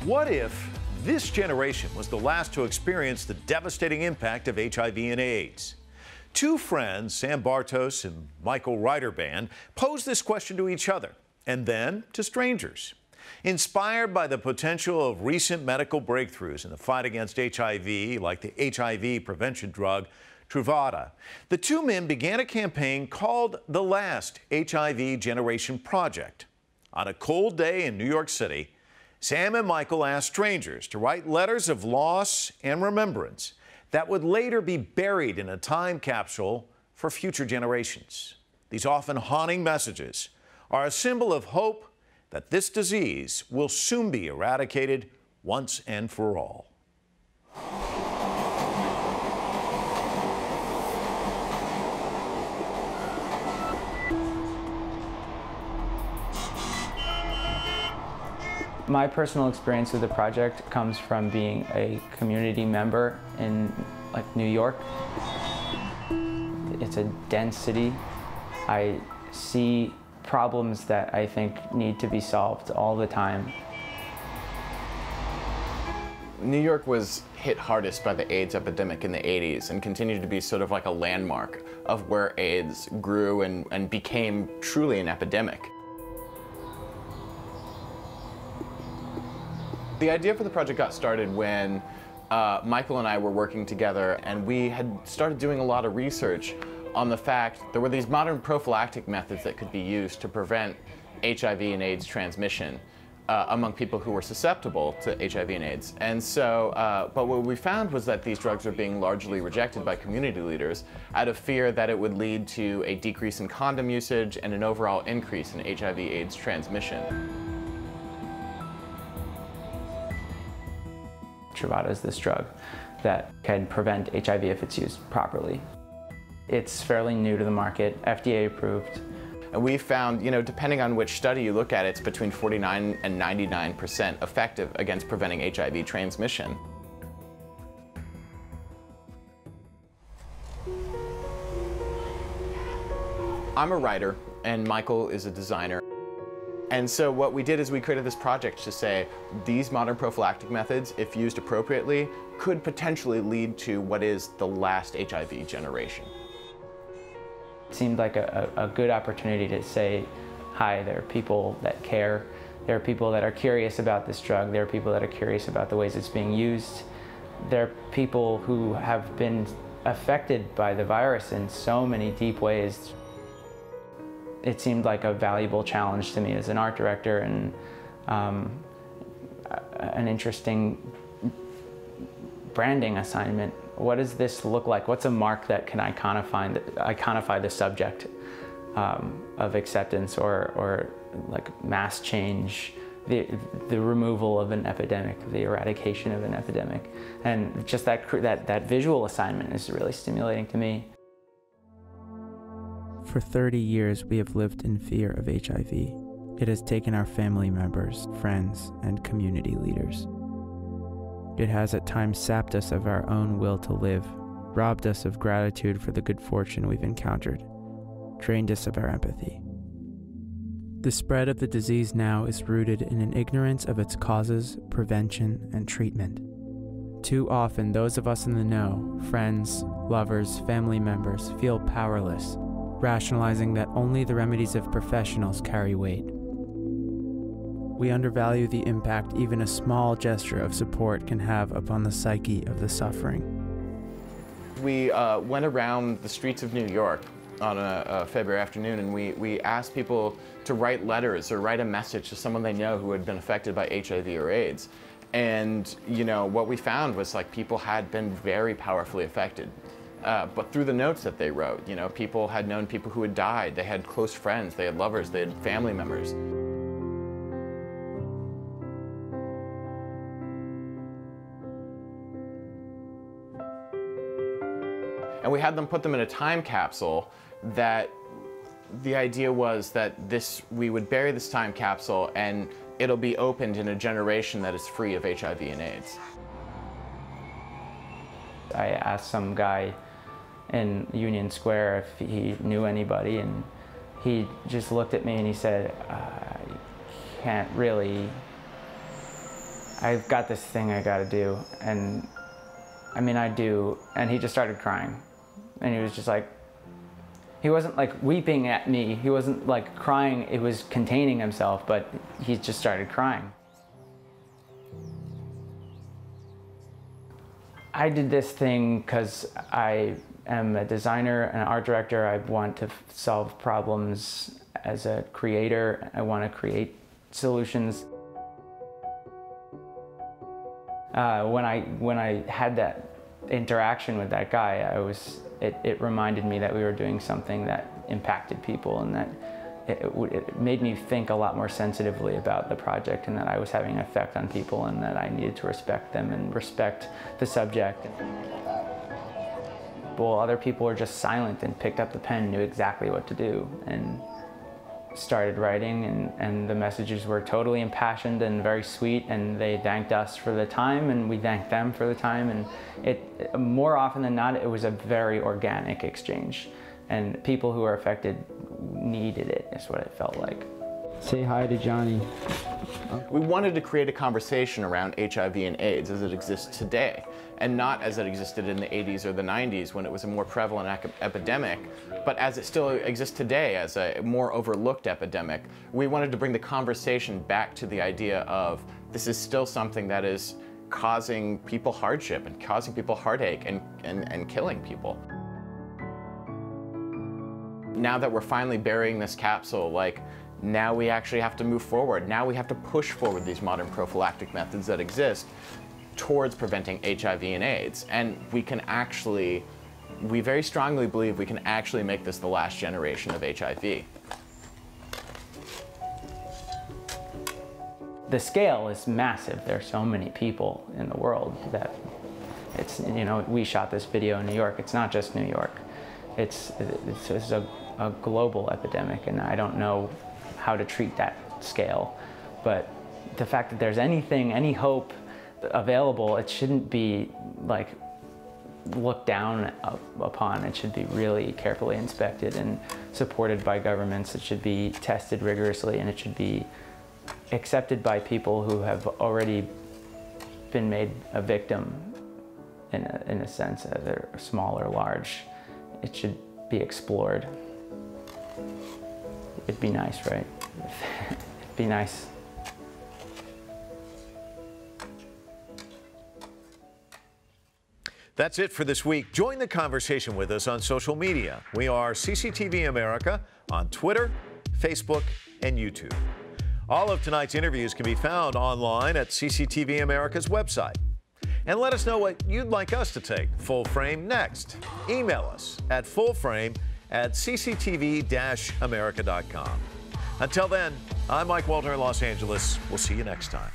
What if this generation was the last to experience the devastating impact of HIV and AIDS? Two friends, Sam Bartos and Michael Reiterband, posed this question to each other and then to strangers. Inspired by the potential of recent medical breakthroughs in the fight against HIV, like the HIV prevention drug Truvada, the two men began a campaign called the Last HIV Generation Project. On a cold day in New York City, Sam and Michael asked strangers to write letters of loss and remembrance that would later be buried in a time capsule for future generations. These often haunting messages are a symbol of hope that this disease will soon be eradicated once and for all. My personal experience with the project comes from being a community member in New York. It's a dense city. I see problems that I think need to be solved all the time. New York was hit hardest by the AIDS epidemic in the 80s and continued to be sort of like a landmark of where AIDS grew and became truly an epidemic. The idea for the project got started when Michael and I were working together, and we had started doing a lot of research on the fact there were these modern prophylactic methods that could be used to prevent HIV and AIDS transmission among people who were susceptible to HIV and AIDS. And so, but what we found was that these drugs were being largely rejected by community leaders out of fear that it would lead to a decrease in condom usage and an overall increase in HIV/AIDS transmission. Truvada is this drug that can prevent HIV if it's used properly. It's fairly new to the market, FDA approved. And we found, depending on which study you look at, it's between 49 and 99% effective against preventing HIV transmission. I'm a writer, and Michael is a designer. And so what we did is we created this project to say these modern prophylactic methods, if used appropriately, could potentially lead to what is the last HIV generation. It seemed like a good opportunity to say, hi, there are people that care, there are people that are curious about this drug, there are people that are curious about the ways it's being used, there are people who have been affected by the virus in so many deep ways. It seemed like a valuable challenge to me as an art director, and an interesting branding assignment. What does this look like? What's a mark that can iconify the subject of acceptance or like mass change, the removal of an epidemic, the eradication of an epidemic? And just that visual assignment is really stimulating to me. For 30 years, we have lived in fear of HIV. It has taken our family members, friends, and community leaders. It has at times sapped us of our own will to live, robbed us of gratitude for the good fortune we've encountered, drained us of our empathy. The spread of the disease now is rooted in an ignorance of its causes, prevention, and treatment. Too often, those of us in the know, friends, lovers, family members, feel powerless, rationalizing that only the remedies of professionals carry weight. We undervalue the impact even a small gesture of support can have upon the psyche of the suffering. We went around the streets of New York on a February afternoon, and we asked people to write letters or write a message to someone they know who had been affected by HIV or AIDS. And what we found was people had been very powerfully affected. But through the notes that they wrote, people had known people who had died, they had close friends, they had lovers, they had family members. And we had them put them in a time capsule that the idea was that we would bury this time capsule and it'll be opened in a generation that is free of HIV and AIDS. I asked some guy in Union Square if he knew anybody, and he just looked at me and he said, I can't really I've got this thing I gotta do. And I mean, I do. And he just started crying. And he was just like, he wasn't like weeping at me. He wasn't like crying. It was containing himself, but he just started crying. I did this thing because I am a designer and an art director. I want to solve problems as a creator. I want to create solutions. When I had that interaction with that guy, it reminded me that we were doing something that impacted people, and that it made me think a lot more sensitively about the project, and that I was having an effect on people, and that I needed to respect them and respect the subject. Well, other people were just silent and picked up the pen, knew exactly what to do, and started writing, and the messages were totally impassioned and very sweet, and they thanked us for the time, and we thanked them for the time, and more often than not, it was a very organic exchange, and people who were affected needed it, is what it felt like. Say hi to Johnny. We wanted to create a conversation around HIV and AIDS as it exists today, and not as it existed in the 80s or the 90s when it was a more prevalent epidemic, but as it still exists today as a more overlooked epidemic. We wanted to bring the conversation back to the idea of this is still something that is causing people hardship and causing people heartache and killing people. Now that we're finally burying this capsule, like, now we actually have to move forward. Now we have to push forward these modern prophylactic methods that exist towards preventing HIV and AIDS. And we can actually, we very strongly believe we can actually make this the last generation of HIV. The scale is massive. There are so many people in the world that it's, you know, we shot this video in New York. It's not just New York. It's a global epidemic, and I don't know how to treat that scale. But the fact that there's anything, any hope available, it shouldn't be like looked down upon. It should be really carefully inspected and supported by governments. It should be tested rigorously, and it should be accepted by people who have already been made a victim in a sense, either small or large. It should be explored. It'd be nice, right? It'd be nice. That's it for this week. Join the conversation with us on social media. We are CCTV America on Twitter, Facebook, and YouTube. All of tonight's interviews can be found online at CCTV America's website. And let us know what you'd like us to take full frame next. Email us at fullframe@cctv-america.com. Until then, I'm Mike Walter in Los Angeles. We'll see you next time.